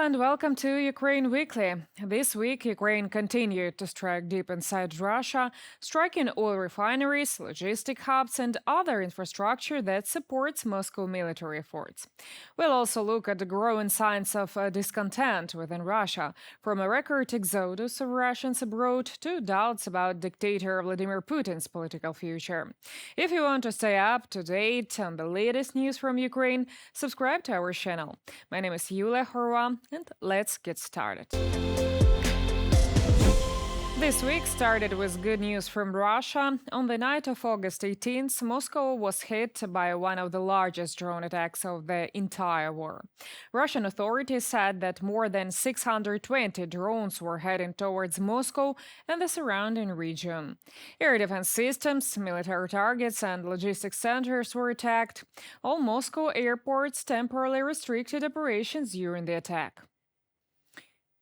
and welcome to Ukraine Weekly. This week, Ukraine continued to strike deep inside Russia, striking oil refineries, logistic hubs, and other infrastructure that supports Moscow military efforts. We'll also look at the growing signs of discontent within Russia, from a record exodus of Russians abroad to doubts about dictator Vladimir Putin's political future. If you want to stay up to date on the latest news from Ukraine, subscribe to our channel. My name is Yulia Horva, and let's get started. This week started with good news from Russia. On the night of August 18th, Moscow was hit by one of the largest drone attacks of the entire war. Russian authorities said that more than 620 drones were heading towards Moscow and the surrounding region. Air defense systems, military targets, and logistics centers were attacked. All Moscow airports temporarily restricted operations during the attack.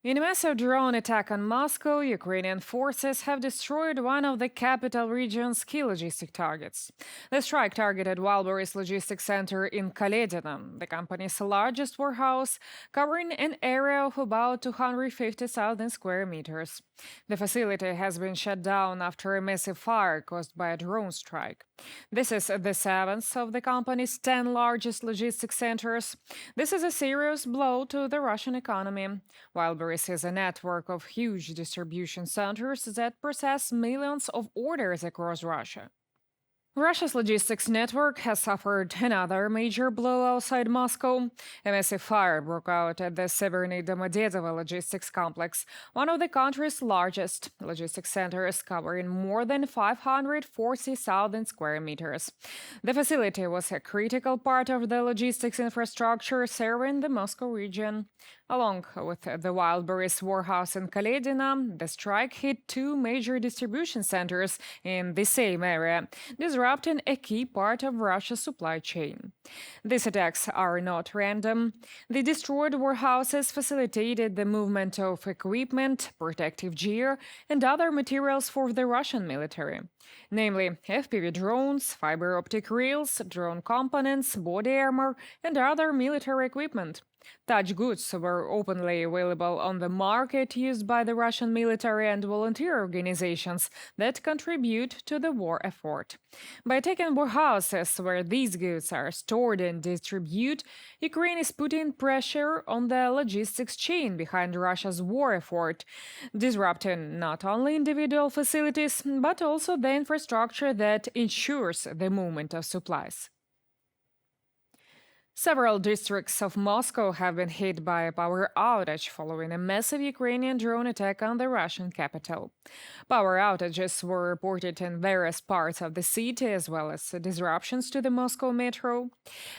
In a massive drone attack on Moscow, Ukrainian forces have destroyed one of the capital region's key logistic targets. The strike targeted Walbury's logistics center in Kaledino, the company's largest warehouse, covering an area of about 250,000 square meters. The facility has been shut down after a massive fire caused by a drone strike. This is the seventh of the company's 10 largest logistics centers. This is a serious blow to the Russian economy. Walbury is a network of huge distribution centers that process millions of orders across Russia. Russia's logistics network has suffered another major blow outside Moscow. A massive fire broke out at the Severny Domodedovo logistics complex, one of the country's largest logistics centers, covering more than 540,000 square meters. The facility was a critical part of the logistics infrastructure serving the Moscow region. Along with the Wildberries warehouse in Kaledino, the strike hit two major distribution centers in the same area, disrupting a key part of Russia's supply chain. These attacks are not random. The destroyed warehouses facilitated the movement of equipment, protective gear, and other materials for the Russian military, namely FPV drones, fiber optic reels, drone components, body armor, and other military equipment. Such goods were openly available on the market, used by the Russian military and volunteer organizations that contribute to the war effort. By taking warehouses where these goods are stored and distributed, Ukraine is putting pressure on the logistics chain behind Russia's war effort, disrupting not only individual facilities, but also the infrastructure that ensures the movement of supplies. Several districts of Moscow have been hit by a power outage following a massive Ukrainian drone attack on the Russian capital. Power outages were reported in various parts of the city, as well as disruptions to the Moscow metro.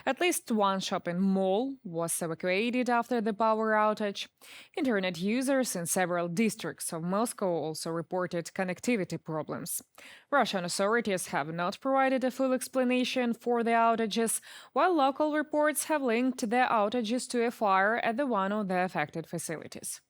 At least one shopping mall was evacuated after the power outage. Internet users in several districts of Moscow also reported connectivity problems. Russian authorities have not provided a full explanation for the outages, while local reports have linked the outages to a fire at one of the affected facilities.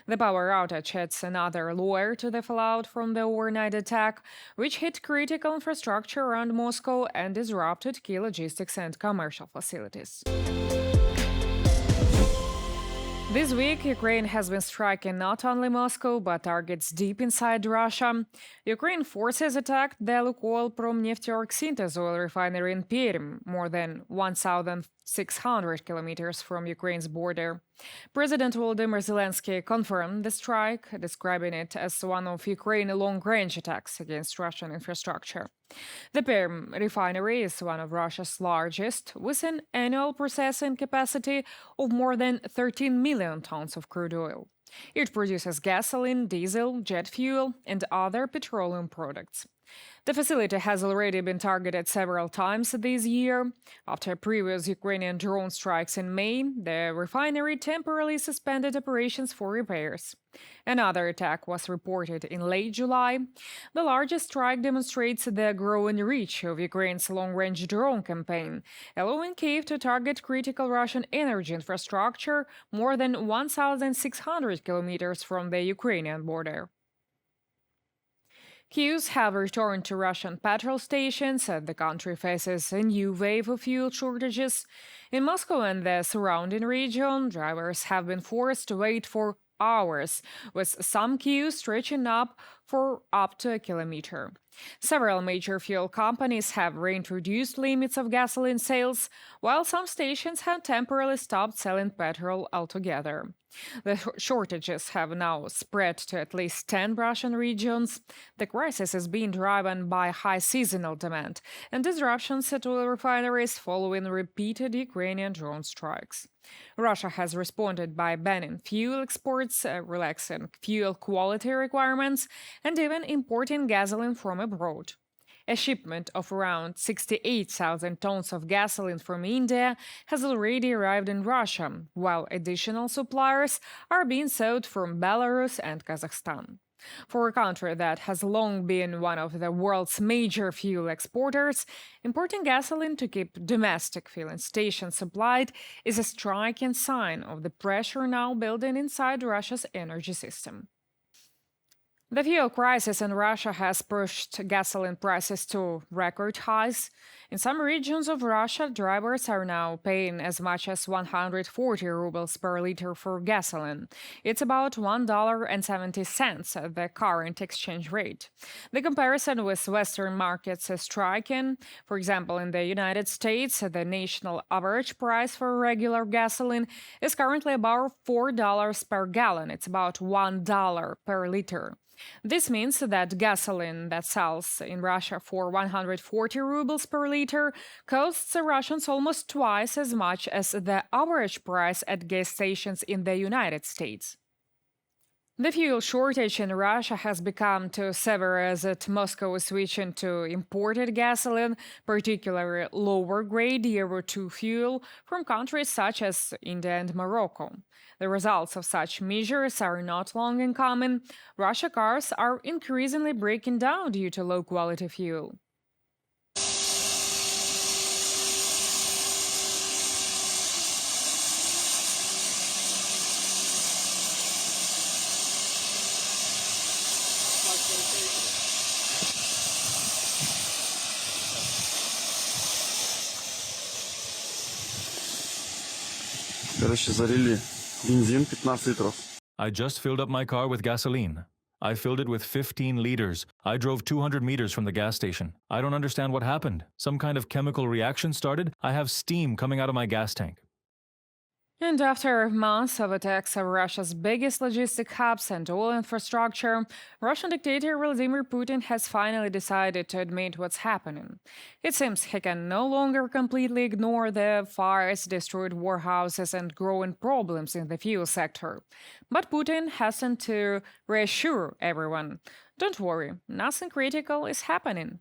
The power outage adds another layer to the fallout from the overnight attack, which hit critical infrastructure around Moscow and disrupted key logistics and commercial facilities. This week, Ukraine has been striking not only Moscow, but targets deep inside Russia. Ukraine forces attacked the Lukoil Promnefteorg Synthos oil refinery in Perm, more than 1,600 kilometers from Ukraine's border. President Volodymyr Zelensky confirmed the strike, describing it as one of Ukraine's long-range attacks against Russian infrastructure. The Perm refinery is one of Russia's largest, with an annual processing capacity of more than 13 million tons of crude oil. It produces gasoline, diesel, jet fuel, and other petroleum products. The facility has already been targeted several times this year. After previous Ukrainian drone strikes in May, the refinery temporarily suspended operations for repairs. Another attack was reported in late July. The largest strike demonstrates the growing reach of Ukraine's long-range drone campaign, allowing Kyiv to target critical Russian energy infrastructure more than 1,600 kilometers from the Ukrainian border. Queues have returned to Russian petrol stations, and the country faces a new wave of fuel shortages. In Moscow and the surrounding region, drivers have been forced to wait for hours, with some queues stretching up to a kilometer. Several major fuel companies have reintroduced limits of gasoline sales, while some stations have temporarily stopped selling petrol altogether. The shortages have now spread to at least 10 Russian regions. The crisis is being driven by high seasonal demand and disruptions at oil refineries following repeated Ukrainian drone strikes. Russia has responded by banning fuel exports, relaxing fuel quality requirements, and even importing gasoline from abroad. A shipment of around 68,000 tons of gasoline from India has already arrived in Russia, while additional suppliers are being sought from Belarus and Kazakhstan. For a country that has long been one of the world's major fuel exporters, importing gasoline to keep domestic filling stations supplied is a striking sign of the pressure now building inside Russia's energy system. The fuel crisis in Russia has pushed gasoline prices to record highs. In some regions of Russia, drivers are now paying as much as 140 rubles per liter for gasoline. It's about $1.70 at the current exchange rate. The comparison with Western markets is striking. For example, in the United States, the national average price for regular gasoline is currently about $4 per gallon. It's about $1 per liter. This means that gasoline that sells in Russia for 140 rubles per liter costs the Russians almost twice as much as the average price at gas stations in the United States. The fuel shortage in Russia has become too severe as Moscow is switching to imported gasoline, particularly lower grade Euro 2 fuel from countries such as India and Morocco. The results of such measures are not long in coming. Russia cars are increasingly breaking down due to low quality fuel. Залили бензин 15 литров. I just filled up my car with gasoline. I filled it with 15 liters. I drove 200 meters from the gas station. I don't understand what happened. Some kind of chemical reaction started. I have steam coming out of my gas tank. And after months of attacks on Russia's biggest logistic hubs and oil infrastructure, Russian dictator Vladimir Putin has finally decided to admit what's happening. It seems he can no longer completely ignore the fires, destroyed warehouses, and growing problems in the fuel sector. But Putin hasn't to reassure everyone. Don't worry, nothing critical is happening.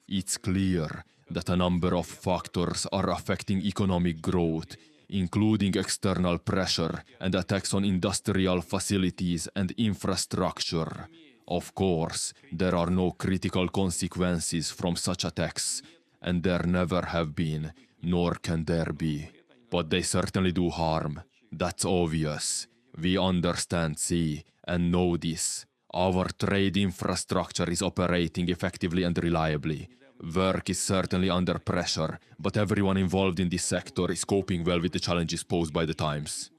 It's clear that a number of factors are affecting economic growth, including external pressure and attacks on industrial facilities and infrastructure. Of course, there are no critical consequences from such attacks, and there never have been, nor can there be. But they certainly do harm. That's obvious. We understand, see, and know this. Our trade infrastructure is operating effectively and reliably. Work is certainly under pressure, but everyone involved in this sector is coping well with the challenges posed by the times.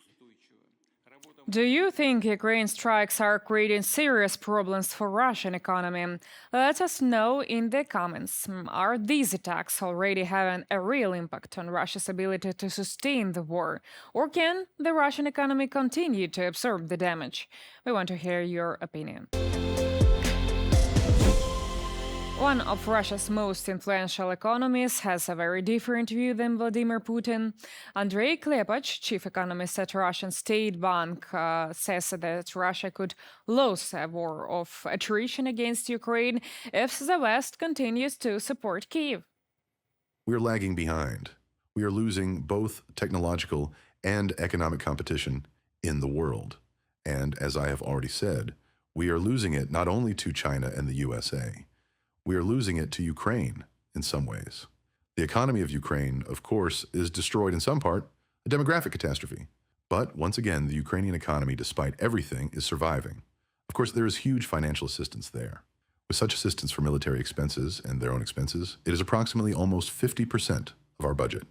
Do you think Ukraine strikes are creating serious problems for Russian economy? Let us know in the comments. Are these attacks already having a real impact on Russia's ability to sustain the war? Or can the Russian economy continue to absorb the damage? We want to hear your opinion. One of Russia's most influential economists has a very different view than Vladimir Putin. Andrei Klepach, chief economist at Russian State Bank, says that Russia could lose a war of attrition against Ukraine if the West continues to support Kyiv. We're lagging behind. We are losing both technological and economic competition in the world. And as I have already said, we are losing it not only to China and the USA, we are losing it to Ukraine in some ways. The economy of Ukraine, of course, is destroyed in some part, a demographic catastrophe. But once again, the Ukrainian economy, despite everything, is surviving. Of course, there is huge financial assistance there. With such assistance for military expenses and their own expenses, it is approximately almost 50% of our budget.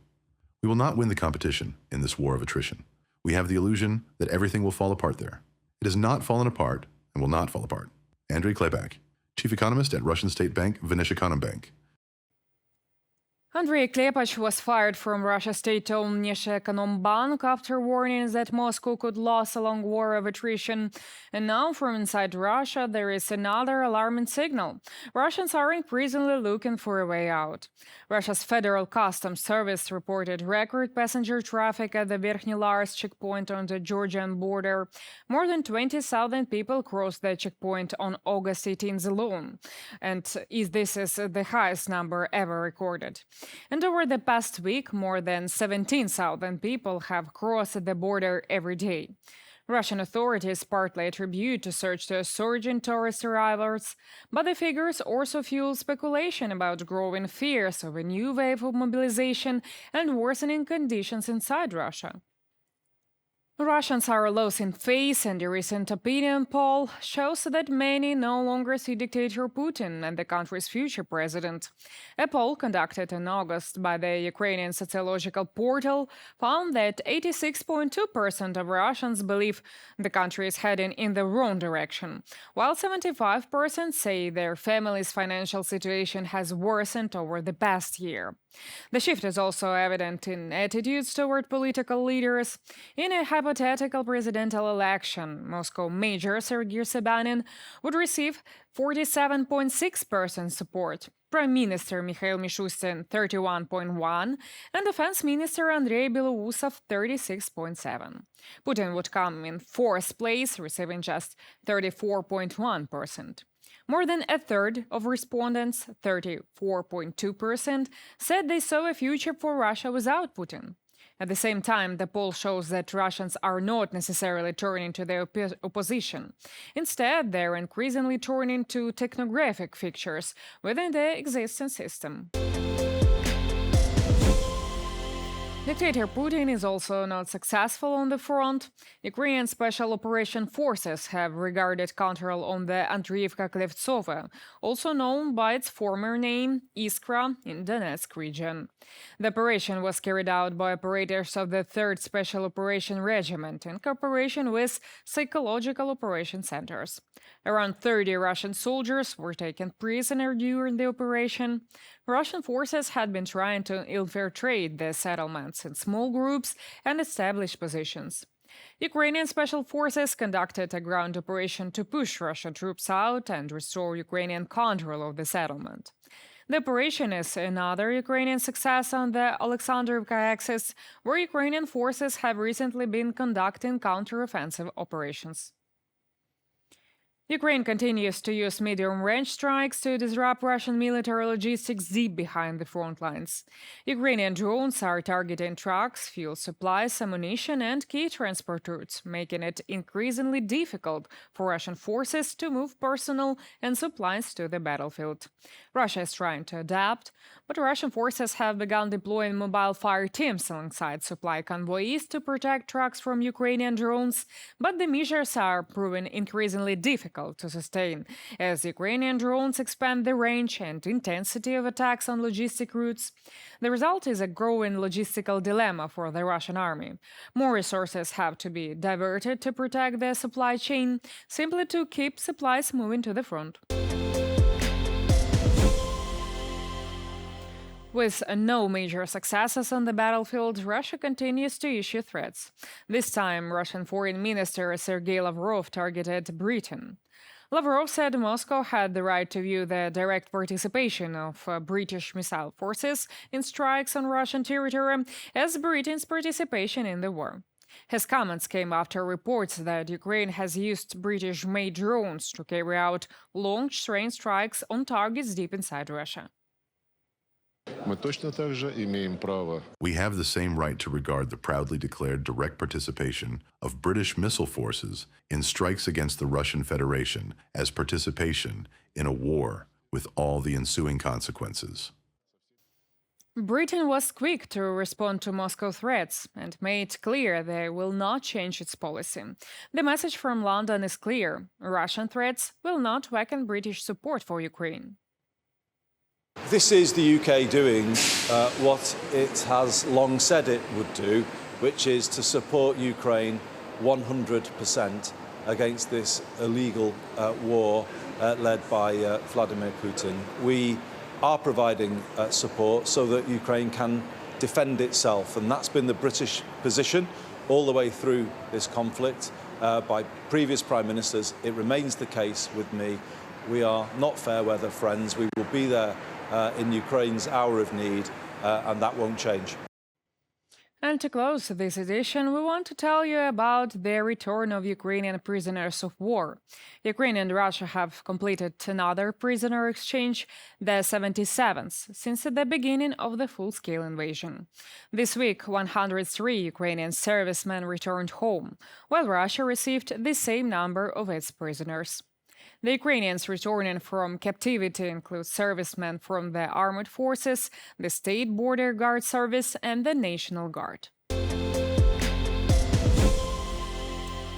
We will not win the competition in this war of attrition. We have the illusion that everything will fall apart there. It has not fallen apart and will not fall apart. Andrei Klepak, Chief Economist at Russian State Bank Bank. Andrei Klepak was fired from Russia's state-owned Bank after warnings that Moscow could lose a long war of attrition. And now, from inside Russia, there is another alarming signal. Russians are increasingly looking for a way out. Russia's Federal Customs Service reported record passenger traffic at the Verkhnyi Lars checkpoint on the Georgian border. More than 20,000 people crossed the checkpoint on August 18th alone. And this is the highest number ever recorded. And over the past week, more than 17,000 people have crossed the border every day. Russian authorities partly attribute the surge to a surge in tourist arrivals, but the figures also fuel speculation about growing fears of a new wave of mobilization and worsening conditions inside Russia. Russians are losing face, and a recent opinion poll shows that many no longer see dictator Putin and the country's future president. A poll conducted in August by the Ukrainian sociological portal found that 86.2% of Russians believe the country is heading in the wrong direction, while 75% say their family's financial situation has worsened over the past year. The shift is also evident in attitudes toward political leaders. In a hypothetical presidential election, Moscow Mayor Sergei Sobyanin would receive 47.6% support, Prime Minister Mikhail Mishustin 31.1%, and Defense Minister Andrei Belousov 36.7%. Putin would come in fourth place, receiving just 34.1%. More than a third of respondents, 34.2%, said they saw a future for Russia without Putin. At the same time, the poll shows that Russians are not necessarily turning to the opposition. Instead, they're increasingly turning to technographic fixtures within the existing system. Dictator Putin is also not successful on the front. Ukrainian Special Operation Forces have regarded control on the Andriivka-Klevtsova, also known by its former name, Iskra, in Donetsk region. The operation was carried out by operators of the 3rd Special Operation Regiment in cooperation with psychological operation centers. Around 30 Russian soldiers were taken prisoner during the operation. Russian forces had been trying to infiltrate the settlements in small groups and establish positions. Ukrainian special forces conducted a ground operation to push Russian troops out and restore Ukrainian control of the settlement. The operation is another Ukrainian success on the Alexandrovka axis, where Ukrainian forces have recently been conducting counteroffensive operations. Ukraine continues to use medium-range strikes to disrupt Russian military logistics deep behind the front lines. Ukrainian drones are targeting trucks, fuel supplies, ammunition, and key transport routes, making it increasingly difficult for Russian forces to move personnel and supplies to the battlefield. Russia is trying to adapt, but Russian forces have begun deploying mobile fire teams alongside supply convoys to protect trucks from Ukrainian drones, but the measures are proving increasingly difficult to sustain, as Ukrainian drones expand the range and intensity of attacks on logistic routes. The result is a growing logistical dilemma for the Russian army. More resources have to be diverted to protect the supply chain, simply to keep supplies moving to the front. With no major successes on the battlefield, Russia continues to issue threats. This time, Russian Foreign Minister Sergei Lavrov targeted Britain. Lavrov said Moscow had the right to view the direct participation of British missile forces in strikes on Russian territory as Britain's participation in the war. His comments came after reports that Ukraine has used British-made drones to carry out long-range strikes on targets deep inside Russia. We have the same right to regard the proudly declared direct participation of British missile forces in strikes against the Russian Federation as participation in a war with all the ensuing consequences. Britain was quick to respond to Moscow threats and made clear they will not change its policy. The message from London is clear: Russian threats will not weaken British support for Ukraine. This is the UK doing what it has long said it would do, which is to support Ukraine 100% against this illegal war led by Vladimir Putin. We are providing support so that Ukraine can defend itself, and that's been the British position all the way through this conflict by previous Prime Ministers. It remains the case with me. We are not fair weather friends. We will be there in Ukraine's hour of need, and that won't change. And to close this edition, we want to tell you about the return of Ukrainian prisoners of war. Ukraine and Russia have completed another prisoner exchange, the 77th, since the beginning of the full-scale invasion. This week, 103 Ukrainian servicemen returned home, while Russia received the same number of its prisoners. The Ukrainians returning from captivity include servicemen from the armed forces, the State Border Guard Service, and the National Guard.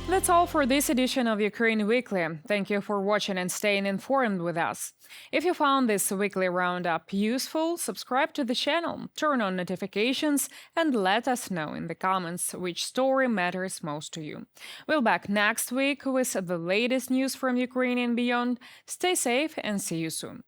That's all for this edition of Ukraine Weekly. Thank you for watching and staying informed with us. If you found this weekly roundup useful, subscribe to the channel, turn on notifications, and let us know in the comments which story matters most to you. We'll be back next week with the latest news from Ukraine and beyond. Stay safe and see you soon.